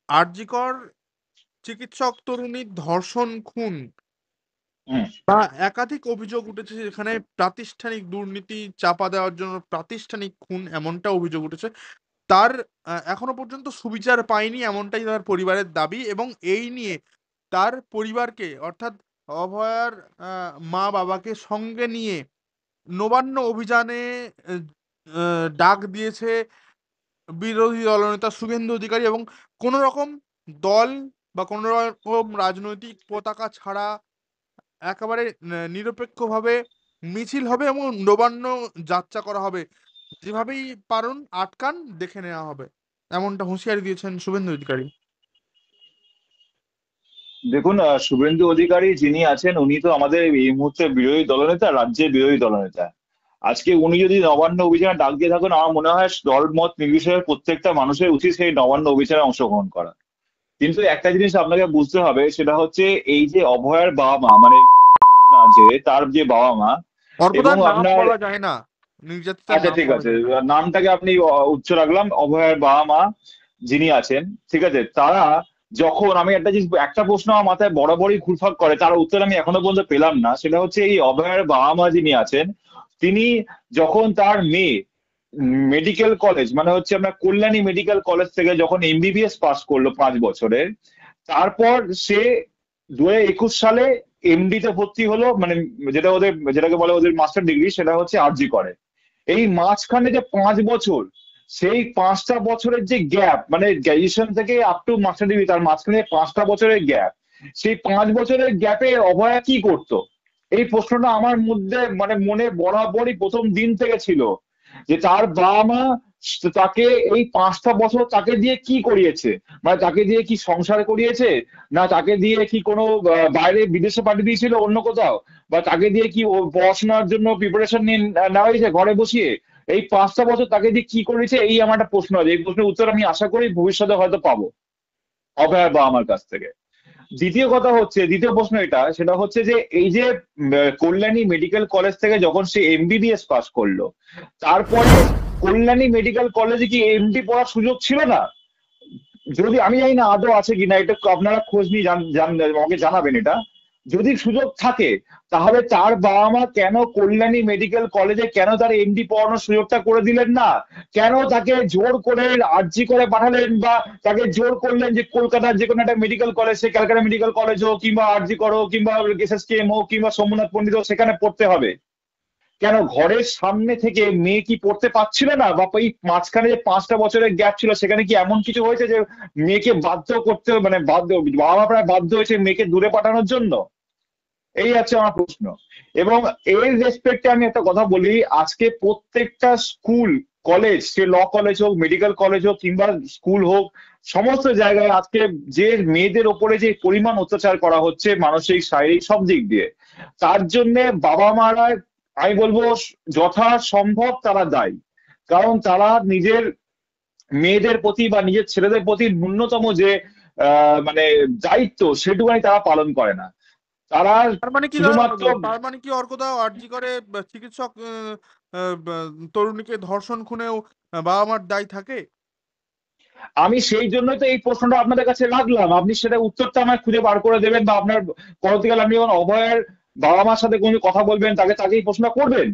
আরজিকর চিকিৎসক তরুণীর ধর্ষণ, খুন হুম। বা একাধিক অভিযোগ উঠেছে, যেখানে প্রাতিষ্ঠানিক দুর্নীতি চাপা দেওয়ার জন্য প্রাতিষ্ঠানিক খুন এমনটা অভিযোগ উঠেছে। তার এখনো পর্যন্ত সুবিচার পায়নি, এমনটাই তার পরিবারের দাবি। এবং এই নিয়ে তার পরিবারকে, অর্থাৎ অভয়ার মা বাবাকে সঙ্গে নিয়ে নবান্ন অভিযানে আহ, ডাক দিয়েছে বিরোধী দলনেতা শুভেন্দু অধিকারী। এবং কোনো রকম দল বা কোনো রকম রাজনৈতিক পতাকা ছাড়া একেবারে নিরপেক্ষভাবে মিছিল হবে এবং নবান্ন যাত্রা করা হবে। যেভাবেই পারুন আটকান, দেখে নেওয়া হবে, এমনটা হুঁশিয়ারি দিয়েছেন শুভেন্দু অধিকারী। দেখুন, শুভেন্দু অধিকারী যিনি আছেন উনি তো আমাদের এই মুহূর্তে বিরোধী দলনেতা, রাজ্যের বিরোধী দলনেতা। আজকে উনি যদি নবান্ন অভিযানে ডাক দিয়ে থাকেন, আমার মনে হয় দল মত নির্বিশেষে প্রত্যেকটা মানুষের উচিত সেই নবান্ন অভিযানে অংশগ্রহণ করা। কিন্তু একটা জিনিস আপনাকে বুঝতে হবে, সেটা হচ্ছে এই যে অভয়ার বাবা মা, মানে যে তার যে বাবা মা এবং অর্কদার নাম আপনার, বলা যায় না, নির্যাতিতার আচ্ছা নাম ঠিক বলা আছে, যায় না। নামটাকে আপনি উচ্চ রাখলাম, অভয়ের বাবা মা যিনি আছেন, ঠিক আছে, তারা যখন, আমি একটা জিনিস, একটা প্রশ্ন আমার মাথায় বরাবরই ঘুরপাক করে, তার উত্তর আমি এখনো পর্যন্ত পেলাম না। সেটা হচ্ছে এই অভয়ের বাবা মা যিনি আছেন, তিনি যখন তার মেয়ে মেডিকেল কলেজ, মানে হচ্ছে আপনার কল্যাণী মেডিকেল কলেজ থেকে যখন এমবিবিএস পাস করলো 5 বছরের, তারপর সে 2021 সালে এমডি তে ভর্তি হলো, মানে যেটা ওদের, যেটাকে বলে ওদের মাস্টার ডিগ্রি, সেটা হচ্ছে আরজি করে। এই মাঝখানে যে 5 বছর, সেই 5টা বছরের যে গ্যাপ, মানে গ্র্যাজুয়েশন থেকে আপ টু মাস্টার ডিগ্রি, তার মাঝখানে 5টা বছরের গ্যাপ, সেই 5 বছরের গ্যাপে অভয়া কি করতো? এই প্রশ্নটা আমার মধ্যে, মানে মনে বরাবরই প্রথম দিন থেকে ছিল, যে তার বাবা মা তাকে এই 5টা বছর তাকে দিয়ে কি করিয়েছে। মানে তাকে দিয়ে কি সংসার করিয়েছে, না তাকে দিয়ে কি কোনো বাইরে বিদেশে পাঠিয়ে দিয়েছিল অন্য কোথাও, বা তাকে দিয়ে কি ও পড়াশোনার জন্য প্রিপারেশন নিয়ে নেওয়া হয়েছে ঘরে বসিয়ে? এই 5টা বছর তাকে দিয়ে কি করেছে, এই আমার একটা প্রশ্ন আছে। এই প্রশ্নের উত্তর আমি আশা করি ভবিষ্যতে হয়তো পাবো অভয় বা আমার কাছ থেকে। দ্বিতীয় কথা হচ্ছে, দ্বিতীয় প্রশ্ন এটা, সেটা হচ্ছে যে এই যে কল্যাণী মেডিকেল কলেজ থেকে যখন সে এমবিবিএস পাস করলো, তারপরে কল্যাণী মেডিকেল কলেজে কি এমডি পড়ার সুযোগ ছিল না? যদি, আমি জানি না আদৌ আছে কিনা, এটা আপনারা খোঁজ নিয়ে আমাকে জানাবেন এটা। যদি সুযোগ থাকে, তাহলে তার বাবা মা কেন কল্যাণী মেডিকেল কলেজে কেন তার এমডি পড়ানোর সুযোগটা করে দিলেন না? কেন তাকে জোর করে আর্জি করে পাঠালেন, বা তাকে জোর করলেন যে কলকাতার যে কোনো একটা মেডিকেল কলেজ, সে ক্যালকাটা মেডিকেল কলেজ হোক, কিংবা আরজি করো, কিংবা এসএসকেএম হোক, কিংবা সোমনাথ পন্ডিত হোক, সেখানে পড়তে হবে? কেন ঘরের সামনে থেকে মেয়ে কি পড়তে পারছিল না? বা এই মাঝখানে যে 5টা বছরের গ্যাপ ছিল, সেখানে কি এমন কিছু হয়েছে যে মেয়েকে বাধ্য করতে, মানে বাধ্য, বাবা মা প্রায় বাধ্য হয়েছে মেয়েকে দূরে পাঠানোর জন্য? এই আছে আমার প্রশ্ন। এবং এর রেসপেক্টে আমি একটা কথা বলি, আজকে প্রত্যেকটা স্কুল কলেজ, সে ল কলেজ হোক, মেডিকেল কলেজ হোক, কিংবা স্কুল হোক, সমস্ত জায়গায় আজকে যে মেয়েদের ওপরে যে পরিমাণ অত্যাচার করা হচ্ছে মানসিক, শারীরিক, সব দিক দিয়ে, তার জন্য বাবা মারা, আমি বলবো, যথাসম্ভব তারা দায়ী। কারণ তারা নিজের মেয়েদের প্রতি বা নিজের ছেলেদের প্রতি ন্যূনতম যে মানে দায়িত্ব, সেটুকুনি তারা পালন করে না। তারা তার মানে কি শুধুমাত্র, দাঁড়ালো, তার মানে কি অর্কদা আরজি করে চিকিৎসক তরুণীকে ধর্ষণ খুনেও বাবা মার দায় থাকে? আমি সেই জন্যই তো এই প্রশ্নটা আপনাদের কাছে রাখলাম, আপনি সেটা উত্তরটা আমায় খুঁজে বার করে দেবেন, বা আপনার পরবর্তীকালে আপনি যখন অভয়ের বাবা মার সাথে কোনো কথা বলবেন, তাকে তাকে এই প্রশ্নটা করবেন,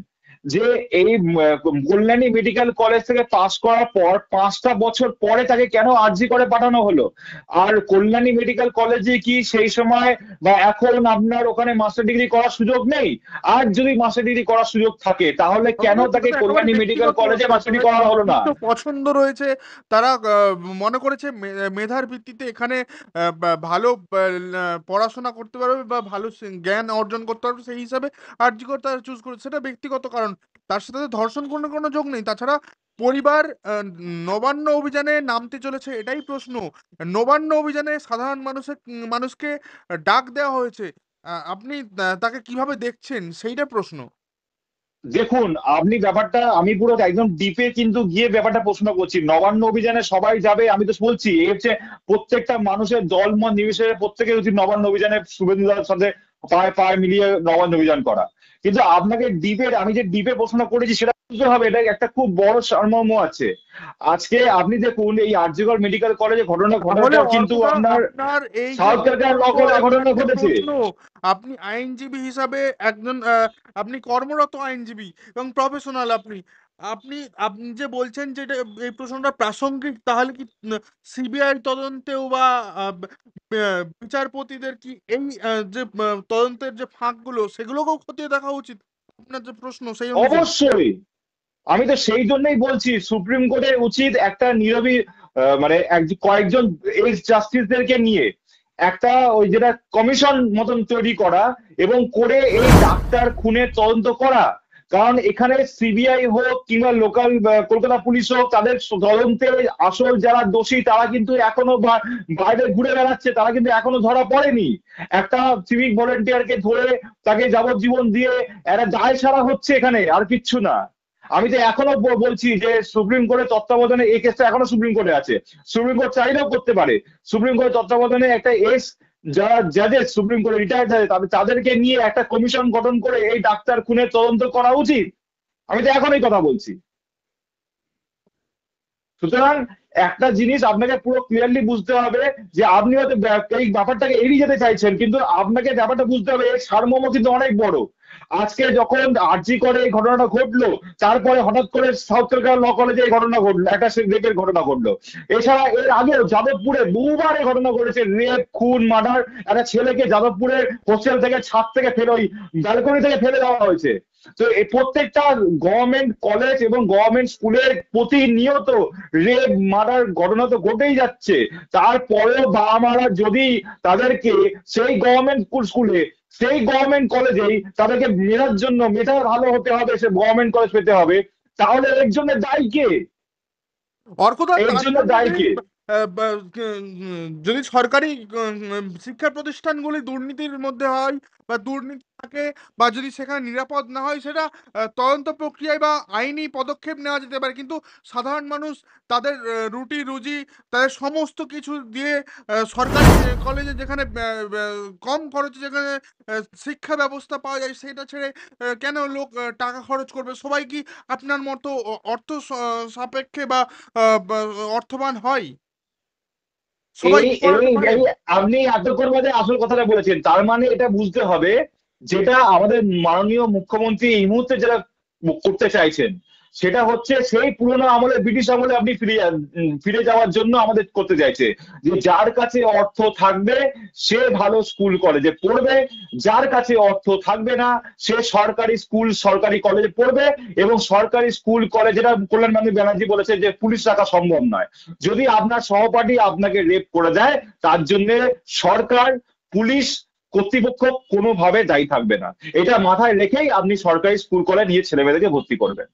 যে এই কল্যাণী মেডিকেল কলেজ থেকে পাশ করার পর 5টা বছর পরে তাকে কেন আরজি করে পাঠানো হলো? আর কল্যাণী মেডিকেল কলেজে কি সেই সময় বা এখন আপনার ওখানে মাস্টার ডিগ্রি করার সুযোগ নেই? আর যদি মাস্টার ডিগ্রি করার সুযোগ থাকে, তাহলে কেন অর্থাৎ সেটা তাকে তো একেবারে কল্যাণী মেডিকেল ব্যক্তিগত কলেজে ব্যাপার, মাস্টার ডিগ্রি তাদের করা হলো না? নির্দিষ্ট পছন্দ রয়েছে। তারা মনে করেছে মেধার ভিত্তিতে এখানে ভালো পড়াশোনা করতে পারবে বা ভালো জ্ঞান অর্জন করতে পারবে, সেই হিসাবে আর্যিকর তারা চুজ করেছে, সেটা ব্যক্তিগত কারণ। তার সাথে তো ধর্ষণ কোনো কোনো যোগ নেই। তাছাড়া পরিবার নবান্ন অভিযানে নামতে চলেছে, এটাই প্রশ্ন। নবান্ন অভিযানে সাধারণ মানুষকে ডাক দেওয়া হয়েছে। আপনি তাকে কিভাবে দেখছেন, সেইটা প্রশ্ন। দেখুন, আপনি ব্যাপারটা, আমি পুরো একদম ডিপে কিন্তু গিয়ে ব্যাপারটা প্রশ্ন করছি। নবান্ন অভিযানে সবাই যাবে, আমি তো বলছি এই হচ্ছে প্রত্যেকটা মানুষের দল মত নির্বিশেষে প্রত্যেকের উচিত নবান্ন অভিযানে শুভেন্দু দার সাথে পায়ে পায়ে মিলিয়ে নবান্ন অভিযান করা। কিন্তু আপনাকে ডিপের, আমি যে ডিপে প্রশ্ন করেছি সেটা বুঝতে হবে, এটা একটা খুব বড় সারমর্ম আছে। আজকে আপনি দেখুন এই আরজিকর মেডিকেল কলেজে ঘটনা ঘটার তাহলে পর কিন্তু অর্কদা, আপনার আপনার এই যে সাউথ ক্যালকাটা ল বক্তব্য, কলেজে আপনার ঘটনা যে ঘটেছে। প্রশ্ন, আপনি আইনজীবী হিসাবে একজন, আপনি কর্মরত আইনজীবী এবং প্রফেশনাল, আপনি আপনি আপনি যে বলছেন যে এই প্রশ্নটা প্রাসঙ্গিক, তাহলে কি সিবিআই তদন্তেও বা বিচারপতিদের কি এই যে তদন্তের যে ফাঁকগুলো সেগুলোকেও খতিয়ে দেখা উচিত? আপনার যে প্রশ্ন সেই অনুযায়ী। অবশ্যই, আমি তো সেই জন্যই বলছি সুপ্রিম কোর্টের উচিত একটা নীরবী মানে কয়েকজন এক্স জাস্টিসদেরকে নিয়ে একটা ওই যেটা কমিশন মতন তৈরি করা এবং করে এই ডাক্তার খুনের তদন্ত করা। কারণ এখানে সিবিআই হোক কিংবা লোকাল কলকাতা পুলিশ হোক, তাদের তদন্তে আসল যারা দোষী তারা কিন্তু এখনো বাইরে ঘুরে বেড়াচ্ছে, তারা কিন্তু এখনো ধরা পড়েনি। একটা সিভিক ভলেন্টিয়ারকে ধরে তাকে যাবজ্জীবন দিয়ে একটা দায় সারা হচ্ছে এখানে, আর কিচ্ছু না। আমি তো এখনো বলছি যে সুপ্রিম কোর্টের তত্ত্বাবধানে এই কেসটা এখনো সুপ্রিম কোর্টে আছে। সুপ্রিম কোর্ট চাইলেও করতে পারে। সুপ্রিম কোর্টের তত্ত্বাবধানে একটা যারা জাজেস সুপ্রিম কোর্টে রিটায়ার্ড আছে তাদেরকে নিয়ে একটা কমিশন গঠন করে এই ডাক্তার খুনের তদন্ত করা উচিত। আমি তো এখন এই কথা বলছি। সুতরাং একটা জিনিস আপনাকে পুরো ক্লিয়ারলি বুঝতে হবে যে আপনি হয়তো এই ব্যাপারটাকে এড়িয়ে যেতে চাইছেন, কিন্তু আপনাকে ব্যাপারটা বুঝতে হবে এর সারমর্ম কিন্তু অনেক বড়। আজকে যখন আরজি করে এই ঘটনাটা ঘটলো, তারপরে হঠাৎ করে সাউথ কলকাতা ল কলেজে এই ঘটনা ঘটলো, একটা রেপের ঘটনা ঘটলো। এছাড়া এর আগেও যাদবপুরে বহুবার এই ঘটনা ঘটেছে, রেপ, খুন, মার্ডার। একটা ছেলেকে যাদবপুরের হোস্টেল থেকে ছাদ থেকে ফেলে, ওই ব্যালকনি থেকে ফেলে দেওয়া হয়েছে। তো এই প্রত্যেকটা গভর্নমেন্ট কলেজ এবং গভর্নমেন্ট স্কুলের প্রতিনিয়ত রেপ, মার্ডার ঘটনা তো ঘটেই যাচ্ছে। তারপরেও বাবা মারা যদি তাদেরকে সেই গভর্নমেন্ট স্কুলে, সেই গভর্নমেন্ট কলেজেই তাদেরকে মেধার জন্য, মেধা ভালো হতে হবে, সে গভর্নমেন্ট কলেজ পেতে হবে, তাহলে এর জন্য দায়ী কে? অর্কদা, এর তার জন্য জন্য দায়ী কে? যদি সরকারি শিক্ষা প্রতিষ্ঠানগুলি দুর্নীতির মধ্যে হয় বা দুর্নীতি থাকে, বা যদি সেখানে নিরাপদ না হয়, সেটা তদন্ত প্রক্রিয়ায় বা আইনি পদক্ষেপ নেওয়া যেতে পারে, কিন্তু সাধারণ মানুষ তাদের রুটি রুজি, তাদের সমস্ত কিছু দিয়ে সরকারি কলেজে, যেখানে কম খরচে যেখানে শিক্ষা ব্যবস্থা পাওয়া যায়, সেটা ছেড়ে কেন লোক টাকা খরচ করবে? সবাই কি আপনার মতো অর্থ সাপেক্ষে বা অর্থবান হয়? সবাই এই কি এই করাতে পারে? এই আপনি এতক্ষণ বাদে আসল কথাটা বলেছেন, তার মানে এটা বুঝতে হবে যেটা আমাদের মাননীয় মুখ্যমন্ত্রী এই মুহূর্তে যেটা করতে চাইছেন সেটা হচ্ছে সেই পুরোনো আমলে, ব্রিটিশ আমলে আপনি ফিরে যাওয়ার জন্য আমাদের করতে চাইছে। যে যার কাছে অর্থ থাকবে সে ভালো স্কুল কলেজে পড়বে, যার কাছে অর্থ থাকবে না সে সরকারি স্কুল সরকারি কলেজে পড়বে। এবং সরকারি স্কুল কলেজ, যেটা কল্যাণ বান্ধব ব্যানার্জি বলেছে যে পুলিশ রাখা সম্ভব নয়। যদি আপনার সহপাঠী আপনাকে রেপ করে দেয়, তার জন্য সরকার, পুলিশ কর্তৃপক্ষ কোনোভাবে দায়ী থাকবে না। এটা মাথায় রেখেই আপনি সরকারি স্কুল কলেজ নিয়ে ছেলেমেয়েদেরকে ভর্তি করবেন।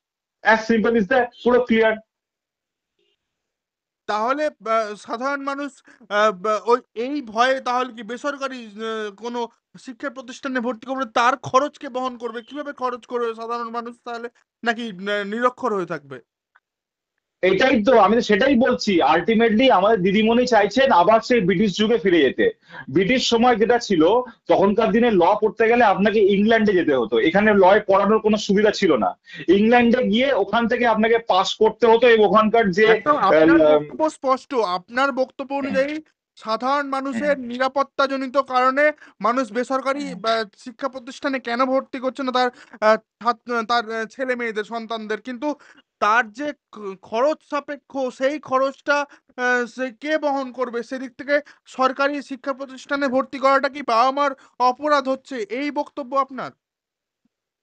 অ্যাজ সিম্পল ইজ দ্যাট, পুরো ক্লিয়ার। তাহলে সাধারণ মানুষ ওই এই ভয়ে তাহলে কি বেসরকারি কোনো শিক্ষা প্রতিষ্ঠানে ভর্তি করবে? তার খরচকে বহন করবে? কিভাবে খরচ করবে সাধারণ মানুষ তাহলে? নাকি নিরক্ষর হয়ে থাকবে? এটাই তো, আমি তো সেটাই বলছি। আলটিমেটলি আমাদের দিদিমণি চাইছেন আবার সেই ব্রিটিশ যুগে ফিরে যেতে। ব্রিটিশ সময় যেটা ছিল, তখনকার দিনে ল পড়তে গেলে আপনাকে ইংল্যান্ডে যেতে হতো, এখানে লয় পড়ানোর কোনো সুবিধা ছিল না। ইংল্যান্ডে গিয়ে ওখান থেকে আপনাকে পাস করতে হতো এবং ওখানকার যে একদম আপনার বক্তব্য স্পষ্ট। আপনার বক্তব্য অনুযায়ী সাধারণ মানুষের নিরাপত্তাজনিত কারণে মানুষ বেসরকারি বা শিক্ষা প্রতিষ্ঠানে কেন ভর্তি করছে না তার তার ছেলে মেয়েদের, সন্তানদের, কিন্তু তার যে খরচ সাপেক্ষ, সেই খরচটা সে কে বহন করবে? সেদিক থেকে সরকারি শিক্ষা প্রতিষ্ঠানে ভর্তি করাটা কি বাবা মার অপরাধ হচ্ছে? এই বক্তব্য আপনার?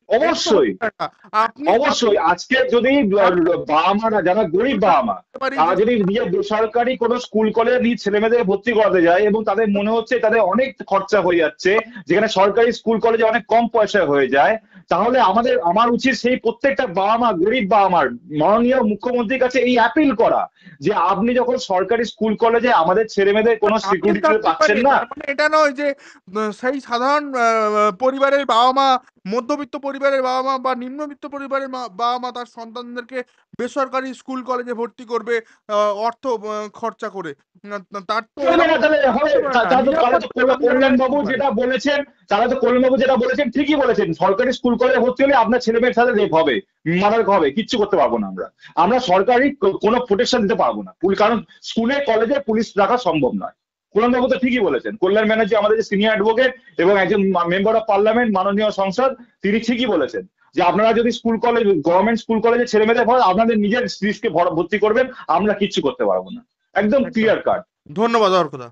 এটা তো অবশ্যই, হতে পারে না। আপনি আপনি অবশ্যই। আজকে যদি আমি বাবা মারা, যারা গরিব বাবা মা, বলতে পারি তারা যে যদি নিজের বেসরকারি কোনো স্কুল কলেজে নিয়ে ছেলে মেয়েদের ভর্তি করাতে যায় এবং তাদের মনে হচ্ছে তাদের অনেক খরচা হয়ে যাচ্ছে, যেখানে সরকারি স্কুল কলেজে অনেক কম পয়সায় হয়ে যায়, তাহলে আমার উচিত সেই প্রত্যেকটা বাবা মা, গরিব বাবা মার মাননীয় মুখ্যমন্ত্রীর কাছে এই অ্যাপিল করা যে আপনি যখন সরকারি স্কুল কলেজে আমাদের ছেলে মেয়েদের কোনো আপিল সিকিউরিটি থাকতে পারে, পাচ্ছেন না। তার মানে এটা নয় যে সেই সাধারণ পরিবারের বাবা মা মধ্যবিত্ত পরিবারের বাবা মা বা নিম্নবিত্ত পরিবারের বাবা মা তার সন্তানদেরকে বেসরকারি স্কুল কলেজে ভর্তি করবে অর্থ খরচা করে। তার তো চলবে না এরকম তাহলে হবে হতে পারে না, তাহলে তো নিরাপত্তা কল্যাণবাবু নিরাপত্তা যেটা বলেছেন, তাহলে তো কল্যাণবাবু যেটা বলেছেন ঠিকই বলেছেন, সরকারি স্কুল কলেজে ভর্তি হলে আপনার ছেলে মেয়ের সাথে রেপ হবে, মার্ডার হবে, কিচ্ছু করতে পারবো না আমরা। আমরা সরকারি কোনো প্রোটেকশন দিতে পারবো না, কারণ স্কুলে কলেজে পুলিশ রাখা সম্ভব নয়। কল্যাণবাবু তো ঠিকই বলেছেন, কল্যাণ ব্যানার্জি আমাদের যে সিনিয়র অ্যাডভোকেট এবং একজন মেম্বার অফ পার্লামেন্ট, মাননীয় সংসদ, তিনি ঠিকই বলেছেন যে আপনারা যদি স্কুল কলেজ, গভর্নমেন্ট স্কুল কলেজে ছেলে মেয়েদের ভয়, আপনাদের নিজের স্ত্রীকে ভর্তি করবেন, আমরা কিচ্ছু করতে পারবো না। একদম একদম। Clear cut. ধন্যবাদ অর্কদা।